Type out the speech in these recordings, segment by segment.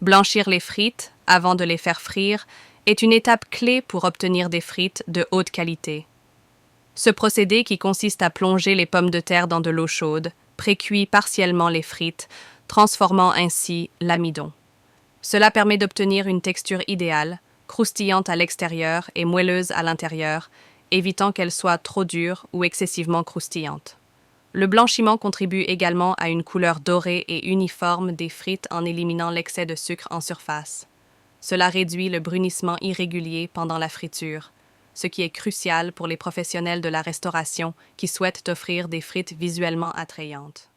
Blanchir les frites, avant de les faire frire, est une étape clé pour obtenir des frites de haute qualité. Ce procédé, qui consiste à plonger les pommes de terre dans de l'eau chaude, précuit partiellement les frites, transformant ainsi l'amidon. Cela permet d'obtenir une texture idéale, croustillante à l'extérieur et moelleuse à l'intérieur, évitant qu'elle soit trop dure ou excessivement croustillante. Le blanchiment contribue également à une couleur dorée et uniforme des frites en éliminant l'excès de sucre en surface. Cela réduit le brunissement irrégulier pendant la friture, ce qui est crucial pour les professionnels de la restauration qui souhaitent offrir des frites visuellement attrayantes.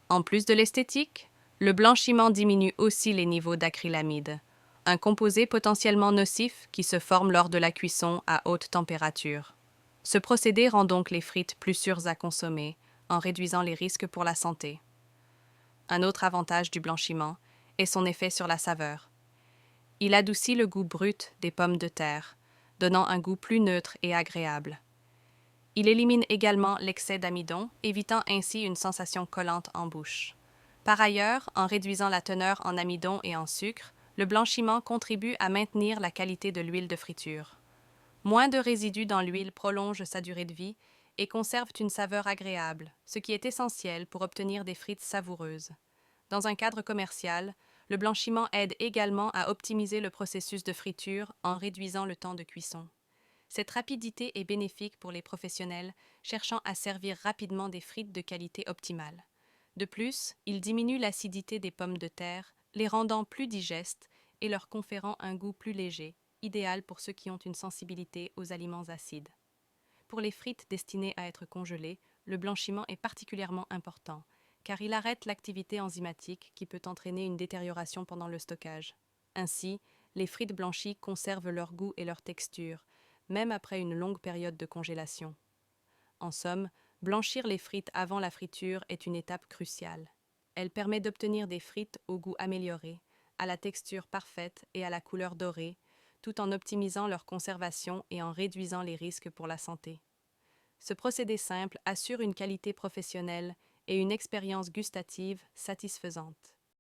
En plus de l'esthétique, le blanchiment diminue aussi les niveaux d'acrylamide, un composé potentiellement nocif qui se forme lors de la cuisson à haute température. Ce procédé rend donc les frites plus sûres à consommer, en réduisant les risques pour la santé. Un autre avantage du blanchiment est son effet sur la saveur. Il adoucit le goût brut des pommes de terre, donnant un goût plus neutre et agréable. Il élimine également l'excès d'amidon, évitant ainsi une sensation collante en bouche. Par ailleurs, en réduisant la teneur en amidon et en sucre, le blanchiment contribue à maintenir la qualité de l'huile de friture. Moins de résidus dans l'huile prolongent sa durée de vie et conservent une saveur agréable, ce qui est essentiel pour obtenir des frites savoureuses. Dans un cadre commercial, le blanchiment aide également à optimiser le processus de friture en réduisant le temps de cuisson. Cette rapidité est bénéfique pour les professionnels cherchant à servir rapidement des frites de qualité optimale. De plus, il diminue l'acidité des pommes de terre, les rendant plus digestes et leur conférant un goût plus léger, idéal pour ceux qui ont une sensibilité aux aliments acides. Pour les frites destinées à être congelées, le blanchiment est particulièrement important, car il arrête l'activité enzymatique qui peut entraîner une détérioration pendant le stockage. Ainsi, les frites blanchies conservent leur goût et leur texture, même après une longue période de congélation. En somme, blanchir les frites avant la friture est une étape cruciale. Elle permet d'obtenir des frites au goût amélioré, à la texture parfaite et à la couleur dorée, tout en optimisant leur conservation et en réduisant les risques pour la santé. Ce procédé simple assure une qualité professionnelle et une expérience gustative satisfaisante.